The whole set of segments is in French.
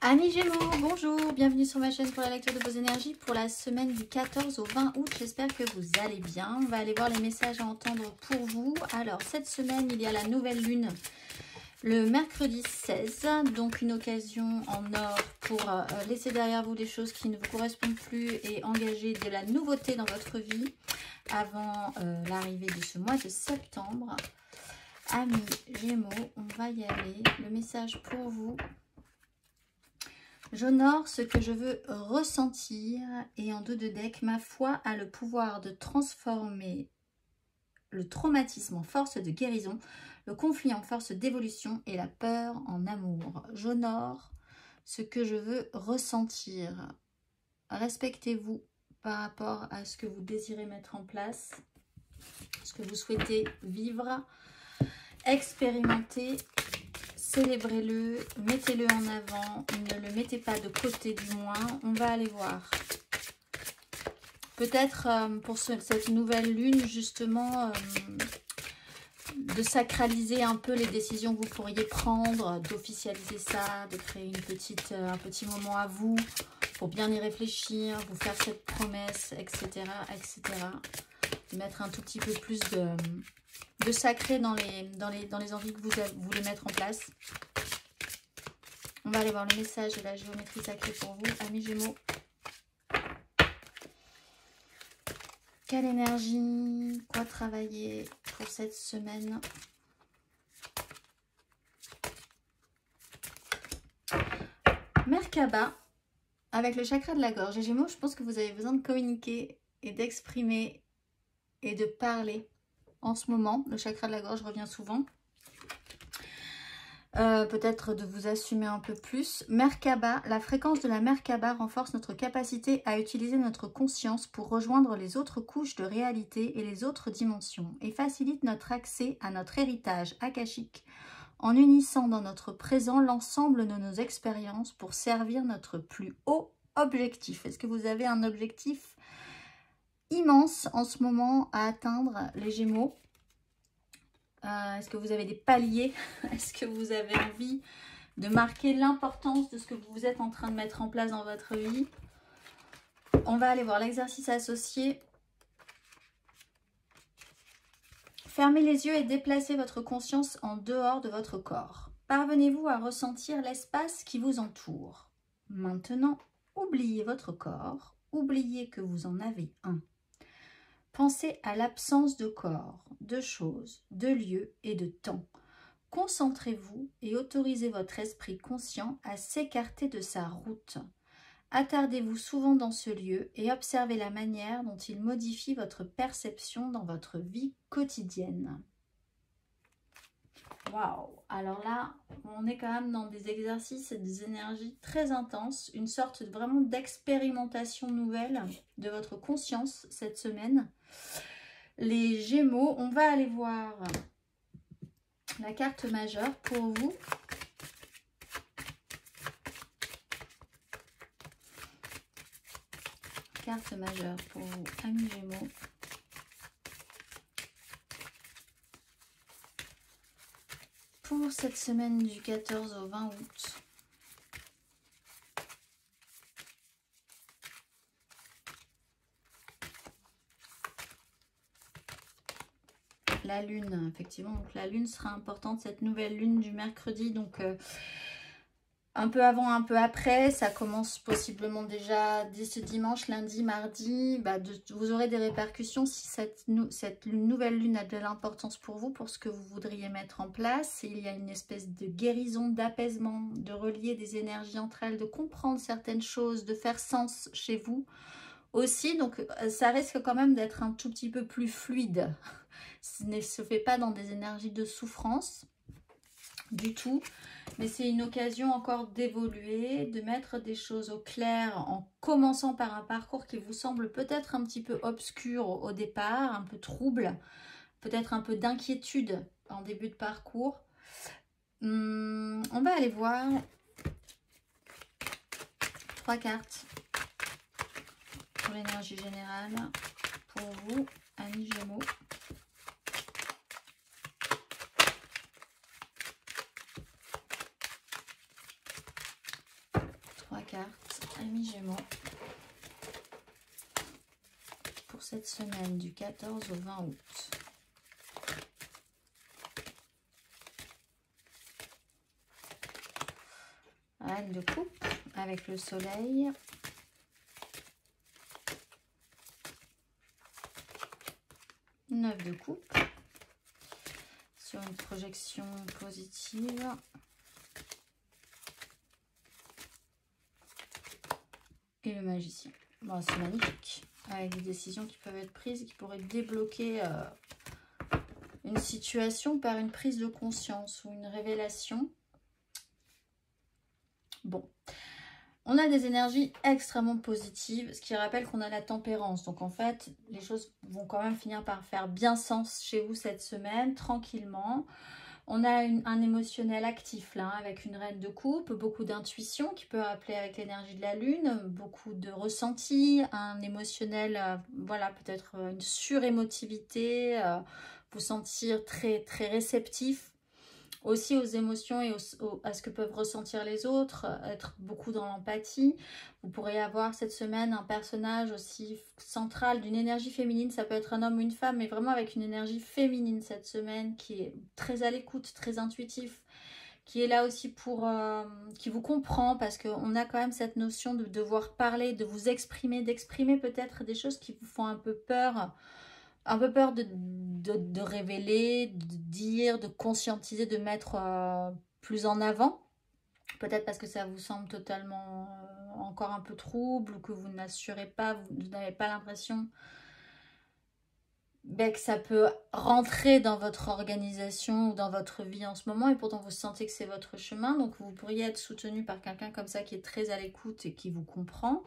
Amis Gémeaux, bonjour, bienvenue sur ma chaîne pour la lecture de vos énergies pour la semaine du 14 au 20 août. J'espère que vous allez bien. On va aller voir les messages à entendre pour vous. Alors, cette semaine, il y a la nouvelle lune le mercredi 16, donc une occasion en or pour laisser derrière vous les choses qui ne vous correspondent plus et engager de la nouveauté dans votre vie avant l'arrivée de ce mois de septembre. Amis Gémeaux, on va y aller. Le message pour vous. J'honore ce que je veux ressentir et en dos de deck, ma foi a le pouvoir de transformer le traumatisme en force de guérison, le conflit en force d'évolution et la peur en amour. J'honore ce que je veux ressentir. Respectez-vous par rapport à ce que vous désirez mettre en place, ce que vous souhaitez vivre, expérimenter. Célébrez-le, mettez-le en avant, ne le mettez pas de côté du moins. On va aller voir. Peut-être pour cette nouvelle lune, justement, de sacraliser un peu les décisions que vous pourriez prendre, d'officialiser ça, de créer un petit moment à vous pour bien y réfléchir, vous faire cette promesse, etc. etc. De mettre un tout petit peu plus de sacré dans les envies que vous voulez mettre en place. On va aller voir le message de la géométrie sacrée pour vous, amis Gémeaux. Quelle énergie, quoi travailler pour cette semaine? Merkaba, avec le chakra de la gorge. Et Gémeaux, je pense que vous avez besoin de communiquer et d'exprimer et de parler. En ce moment, le chakra de la gorge revient souvent. Peut-être de vous assumer un peu plus. Merkaba, la fréquence de la Merkaba renforce notre capacité à utiliser notre conscience pour rejoindre les autres couches de réalité et les autres dimensions et facilite notre accès à notre héritage akashique en unissant dans notre présent l'ensemble de nos expériences pour servir notre plus haut objectif. Est-ce que vous avez un objectif immense en ce moment à atteindre, les Gémeaux? Est-ce que vous avez des paliers? Est-ce que vous avez envie de marquer l'importance de ce que vous êtes en train de mettre en place dans votre vie? On va aller voir l'exercice associé. Fermez les yeux et déplacez votre conscience en dehors de votre corps. Parvenez-vous à ressentir l'espace qui vous entoure. Maintenant, oubliez votre corps. Oubliez que vous en avez un. Pensez à l'absence de corps, de choses, de lieux et de temps. Concentrez-vous et autorisez votre esprit conscient à s'écarter de sa route. Attardez-vous souvent dans ce lieu et observez la manière dont il modifie votre perception dans votre vie quotidienne. Waouh! Alors là, on est quand même dans des exercices et des énergies très intenses, une sorte vraiment d'expérimentation nouvelle de votre conscience cette semaine. Les Gémeaux, on va aller voir la carte majeure pour vous. Carte majeure pour vous, amis Gémeaux. Pour cette semaine du 14 au 20 août. La lune, effectivement, donc la lune sera importante, cette nouvelle lune du mercredi, donc un peu avant, un peu après, ça commence possiblement déjà dès ce dimanche, lundi, mardi, vous aurez des répercussions si cette nouvelle lune a de l'importance pour vous, pour ce que vous voudriez mettre en place. Il y a une espèce de guérison, d'apaisement, de relier des énergies entre elles, de comprendre certaines choses, de faire sens chez vous aussi, donc ça risque quand même d'être un tout petit peu plus fluide. Ce ne se fait pas dans des énergies de souffrance du tout, mais c'est une occasion encore d'évoluer, de mettre des choses au clair en commençant par un parcours qui vous semble peut-être un petit peu obscur au départ, un peu trouble, peut-être un peu d'inquiétude en début de parcours. On va aller voir 3 cartes pour l'énergie générale pour vous, amis Gémeaux. cartes, amis Gémeaux, pour cette semaine du 14 au 20 août. Reine de coupe avec le soleil. Neuf de coupe sur une projection positive. Et le magicien. Bon, c'est magnifique. Avec des décisions qui peuvent être prises et qui pourraient débloquer une situation par une prise de conscience ou une révélation. Bon, on a des énergies extrêmement positives, ce qui rappelle qu'on a la tempérance. Donc en fait, les choses vont quand même finir par faire bien sens chez vous cette semaine, tranquillement. On a un émotionnel actif là, avec une reine de coupe, beaucoup d'intuition qui peut rappeler avec l'énergie de la lune, beaucoup de ressenti, un émotionnel, voilà, peut-être une surémotivité, vous sentir très, très réceptif. Aussi aux émotions et à ce que peuvent ressentir les autres, être beaucoup dans l'empathie. Vous pourrez avoir cette semaine un personnage aussi central d'une énergie féminine. Ça peut être un homme ou une femme, mais vraiment avec une énergie féminine cette semaine qui est très à l'écoute, très intuitif, qui est là aussi pour... qui vous comprend parce qu'on a quand même cette notion de devoir parler, de vous exprimer, d'exprimer peut-être des choses qui vous font un peu peur. Un peu peur de révéler, de dire, de conscientiser, de mettre plus en avant. Peut-être parce que ça vous semble totalement encore un peu trouble ou que vous n'assurez pas, vous n'avez pas l'impression que ça peut rentrer dans votre organisation ou dans votre vie en ce moment et pourtant vous sentez que c'est votre chemin. Donc vous pourriez être soutenu par quelqu'un comme ça qui est très à l'écoute et qui vous comprend.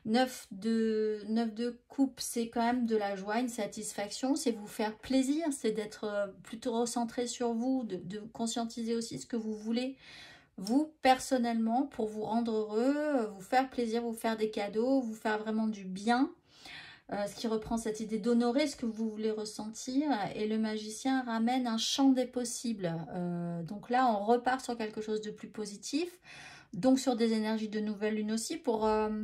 9 de coupe, c'est quand même de la joie, une satisfaction, c'est vous faire plaisir, c'est d'être plutôt recentré sur vous, de conscientiser aussi ce que vous voulez, vous, personnellement, pour vous rendre heureux, vous faire plaisir, vous faire des cadeaux, vous faire vraiment du bien, ce qui reprend cette idée d'honorer ce que vous voulez ressentir. Et le magicien ramène un champ des possibles. Donc là, on repart sur quelque chose de plus positif. Donc sur des énergies de nouvelle lune aussi, pour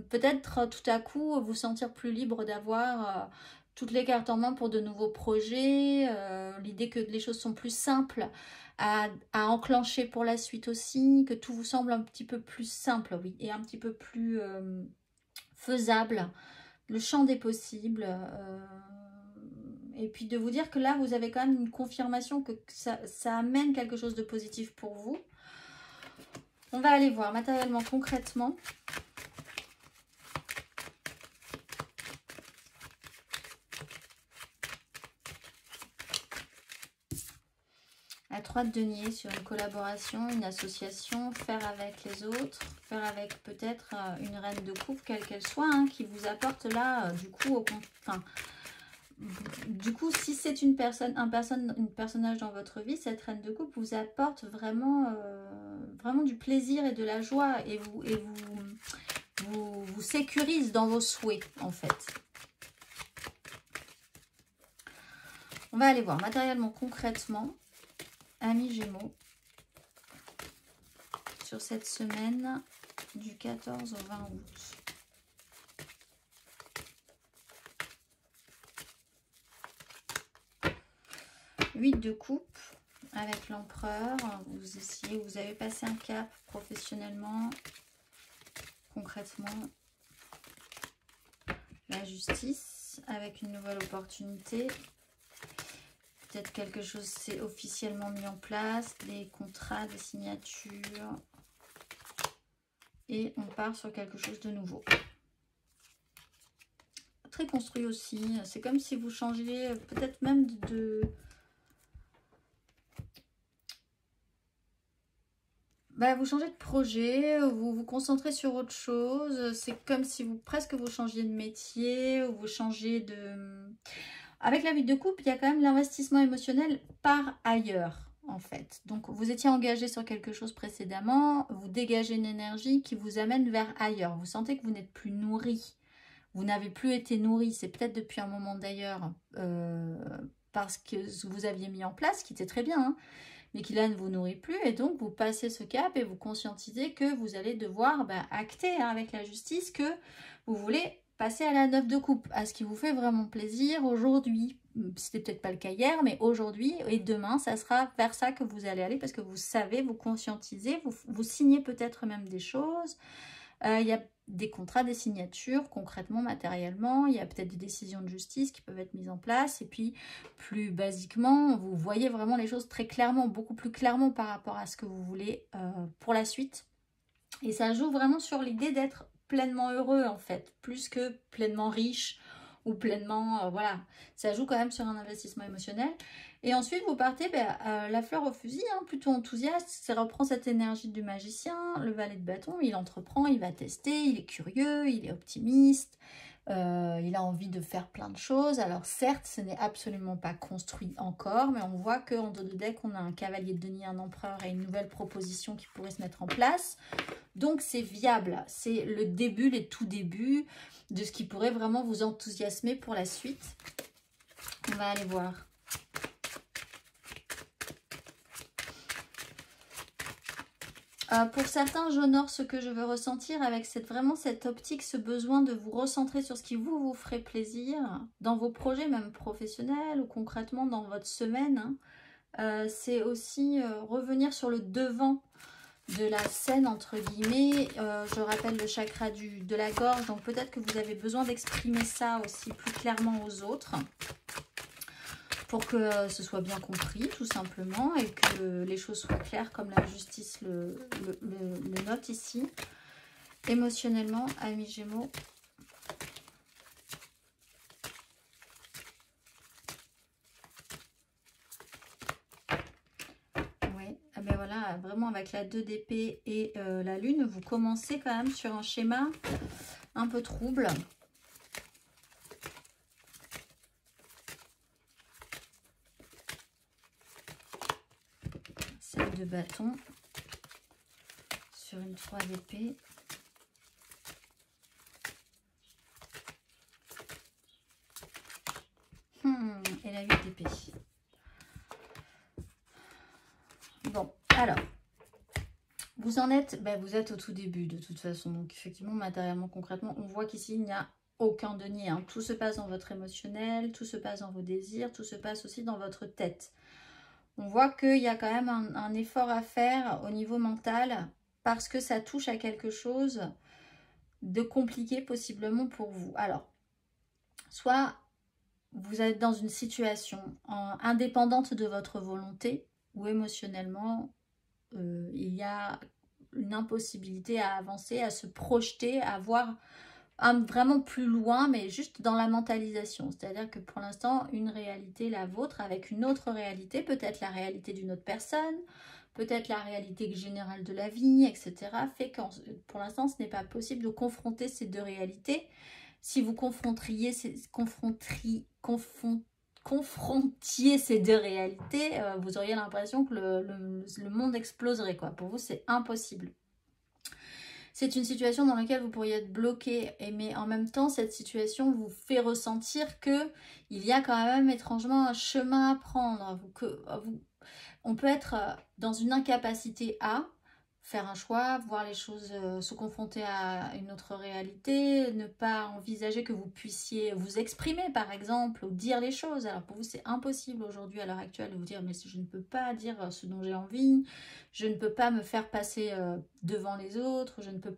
peut-être tout à coup vous sentir plus libre d'avoir toutes les cartes en main pour de nouveaux projets, l'idée que les choses sont plus simples à enclencher pour la suite aussi, que tout vous semble un petit peu plus simple, oui, et un petit peu plus faisable, le champ des possibles, et puis de vous dire que là vous avez quand même une confirmation que ça amène quelque chose de positif pour vous. On va aller voir matériellement, concrètement. La 3 de denier sur une collaboration, une association, faire avec les autres, faire avec peut-être une reine de coupe, quelle qu'elle soit, hein, qui vous apporte là, du coup, si c'est un personnage dans votre vie, cette reine de coupe vous apporte vraiment, vraiment du plaisir et de la joie et vous sécurise dans vos souhaits, en fait. On va aller voir matériellement, concrètement, amis Gémeaux, sur cette semaine du 14 au 20 août. Huit de coupe avec l'empereur. Vous avez passé un cap professionnellement, concrètement. La justice avec une nouvelle opportunité. Peut-être quelque chose s'est officiellement mis en place, des contrats, des signatures. Et on part sur quelque chose de nouveau. Très construit aussi. C'est comme si vous changiez peut-être même vous changez de projet, vous vous concentrez sur autre chose. C'est comme si presque vous changiez de métier ou vous changiez de... Avec la 8 de coupe, il y a quand même l'investissement émotionnel par ailleurs, en fait. Donc, vous étiez engagé sur quelque chose précédemment, vous dégagez une énergie qui vous amène vers ailleurs. Vous sentez que vous n'êtes plus nourri. Vous n'avez plus été nourri. C'est peut-être depuis un moment d'ailleurs, parce que vous aviez mis en place, qui était très bien, hein, mais qui là ne vous nourrit plus. Et donc, vous passez ce cap et vous conscientisez que vous allez devoir acter avec la justice que vous voulez passer à la 9 de coupe, à ce qui vous fait vraiment plaisir aujourd'hui. C'était peut-être pas le cas hier, mais aujourd'hui et demain, ça sera vers ça que vous allez aller parce que vous savez, vous conscientisez, vous signez peut-être même des choses. Il y a des contrats, des signatures, concrètement, matériellement. Il y a peut-être des décisions de justice qui peuvent être mises en place. Et puis, plus basiquement, vous voyez vraiment les choses très clairement, beaucoup plus clairement par rapport à ce que vous voulez pour la suite. Et ça joue vraiment sur l'idée d'être pleinement heureux, en fait, plus que pleinement riche ou pleinement, voilà. Ça joue quand même sur un investissement émotionnel. Et ensuite, vous partez la fleur au fusil, plutôt enthousiaste. Ça reprend cette énergie du magicien, le valet de bâton. Il entreprend, il va tester, il est curieux, il est optimiste. Il a envie de faire plein de choses. Alors certes, ce n'est absolument pas construit encore, mais on voit qu'en dos de deck, on a un cavalier de denier, un empereur et une nouvelle proposition qui pourrait se mettre en place. Donc c'est viable. C'est le début, les tout débuts de ce qui pourrait vraiment vous enthousiasmer pour la suite. On va aller voir. Pour certains, j'honore ce que je veux ressentir avec vraiment cette optique, ce besoin de vous recentrer sur ce qui vous ferait plaisir dans vos projets, même professionnels ou concrètement dans votre semaine. C'est aussi revenir sur le devant de la scène, entre guillemets. Je rappelle le chakra de la gorge, donc peut-être que vous avez besoin d'exprimer ça aussi plus clairement aux autres, pour que ce soit bien compris, tout simplement, et que les choses soient claires, comme la justice le note ici. Émotionnellement, amis Gémeaux. Oui, ben voilà, vraiment avec la 2 d'épée et la lune, vous commencez quand même sur un schéma un peu trouble. Celle de bâton sur une 3 d'épée. Et la 8 d'épée. Bon, alors, vous en êtes, vous êtes au tout début de toute façon. Donc effectivement, matériellement, concrètement, on voit qu'ici, il n'y a aucun denier. Tout se passe dans votre émotionnel, tout se passe dans vos désirs, tout se passe aussi dans votre tête. On voit qu'il y a quand même un effort à faire au niveau mental parce que ça touche à quelque chose de compliqué possiblement pour vous. Alors, soit vous êtes dans une situation indépendante de votre volonté ou émotionnellement, il y a une impossibilité à avancer, à se projeter, à voir vraiment plus loin, mais juste dans la mentalisation. C'est-à-dire que pour l'instant, une réalité, la vôtre, avec une autre réalité, peut-être la réalité d'une autre personne, peut-être la réalité générale de la vie, etc., fait que pour l'instant, ce n'est pas possible de confronter ces deux réalités. Si vous confrontiez ces deux réalités, vous auriez l'impression que le monde exploserait, quoi. Pour vous, c'est impossible. C'est une situation dans laquelle vous pourriez être bloqué, mais en même temps, cette situation vous fait ressentir qu'il y a quand même étrangement un chemin à prendre. On peut être dans une incapacité à faire un choix, voir les choses, se confronter à une autre réalité, ne pas envisager que vous puissiez vous exprimer par exemple, ou dire les choses. Alors pour vous c'est impossible aujourd'hui à l'heure actuelle de vous dire mais je ne peux pas dire ce dont j'ai envie, je ne peux pas me faire passer devant les autres, je ne peux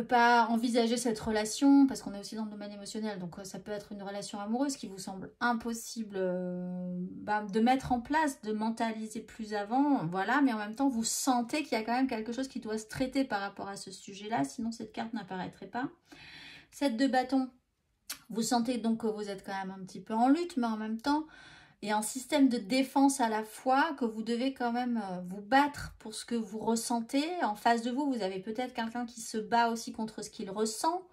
pas envisager cette relation parce qu'on est aussi dans le domaine émotionnel, donc ça peut être une relation amoureuse qui vous semble impossible de mettre en place, de mentaliser plus avant, voilà, mais en même temps vous sentez qu'il y a quand même quelque chose qui doit se traiter par rapport à ce sujet-là, sinon cette carte n'apparaîtrait pas. Cette de bâton, vous sentez donc que vous êtes quand même un petit peu en lutte, mais en même temps, et un système de défense à la fois, que vous devez quand même vous battre pour ce que vous ressentez. En face de vous, vous avez peut-être quelqu'un qui se bat aussi contre ce qu'il ressent.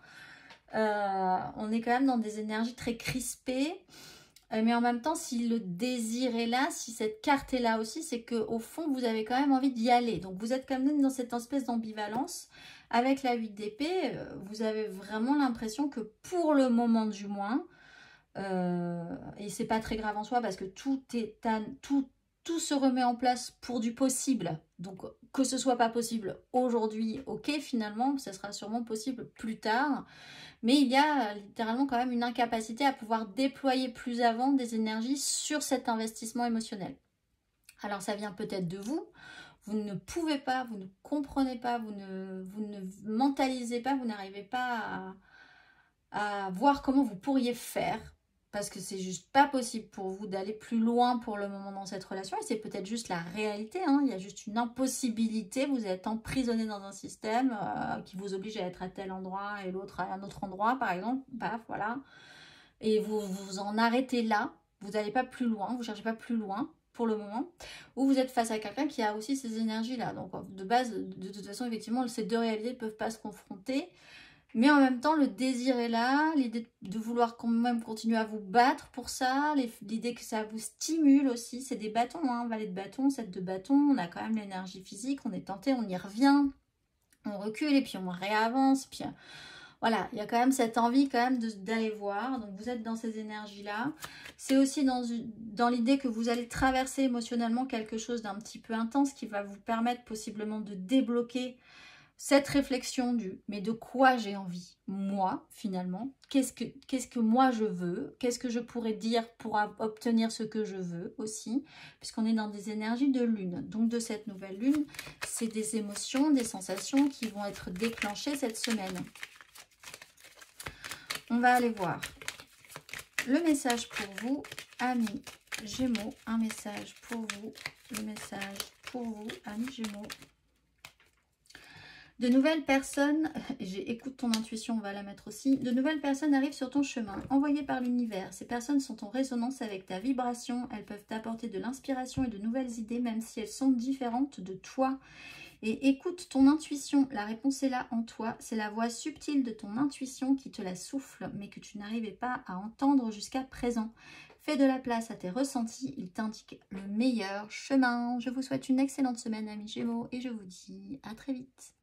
On est quand même dans des énergies très crispées. Mais en même temps, si le désir est là, si cette carte est là aussi, c'est qu'au fond, vous avez quand même envie d'y aller. Donc vous êtes quand même dans cette espèce d'ambivalence. Avec la 8 d'épée, vous avez vraiment l'impression que pour le moment du moins, et c'est pas très grave en soi parce que tout tout se remet en place pour du possible. Donc, que ce soit pas possible aujourd'hui, ok, finalement, ça sera sûrement possible plus tard. Mais il y a littéralement quand même une incapacité à pouvoir déployer plus avant des énergies sur cet investissement émotionnel. Alors, ça vient peut-être de vous. Vous ne pouvez pas, vous ne comprenez pas, vous ne mentalisez pas, vous n'arrivez pas à voir comment vous pourriez faire. Parce que c'est juste pas possible pour vous d'aller plus loin pour le moment dans cette relation. Et c'est peut-être juste la réalité. Hein. Il y a juste une impossibilité. Vous êtes emprisonné dans un système qui vous oblige à être à tel endroit et l'autre à un autre endroit, par exemple. Paf, voilà. Et vous vous en arrêtez là. Vous n'allez pas plus loin. Vous ne cherchez pas plus loin pour le moment. Ou vous êtes face à quelqu'un qui a aussi ces énergies-là. Donc de base, de toute façon, effectivement, ces deux réalités ne peuvent pas se confronter. Mais en même temps, le désir est là, l'idée de vouloir quand même continuer à vous battre pour ça, l'idée que ça vous stimule aussi, c'est des bâtons, hein, valet de bâton, 7 de bâton, on a quand même l'énergie physique, on est tenté, on y revient, on recule et puis on réavance, puis voilà, il y a quand même cette envie quand même d'aller voir, donc vous êtes dans ces énergies-là. C'est aussi dans l'idée que vous allez traverser émotionnellement quelque chose d'un petit peu intense qui va vous permettre possiblement de débloquer cette réflexion mais de quoi j'ai envie, moi, finalement, qu'est-ce que moi je veux, qu'est-ce que je pourrais dire pour obtenir ce que je veux aussi, puisqu'on est dans des énergies de lune. Donc de cette nouvelle lune, c'est des émotions, des sensations qui vont être déclenchées cette semaine. On va aller voir le message pour vous, amis Gémeaux, un message pour vous, le message pour vous, amis Gémeaux. De nouvelles personnes, écoute ton intuition, on va la mettre aussi. De nouvelles personnes arrivent sur ton chemin, envoyées par l'univers. Ces personnes sont en résonance avec ta vibration. Elles peuvent t'apporter de l'inspiration et de nouvelles idées, même si elles sont différentes de toi. Et écoute ton intuition. La réponse est là en toi. C'est la voix subtile de ton intuition qui te la souffle, mais que tu n'arrivais pas à entendre jusqu'à présent. Fais de la place à tes ressentis. Ils t'indiquent le meilleur chemin. Je vous souhaite une excellente semaine, amis Gémeaux, et je vous dis à très vite.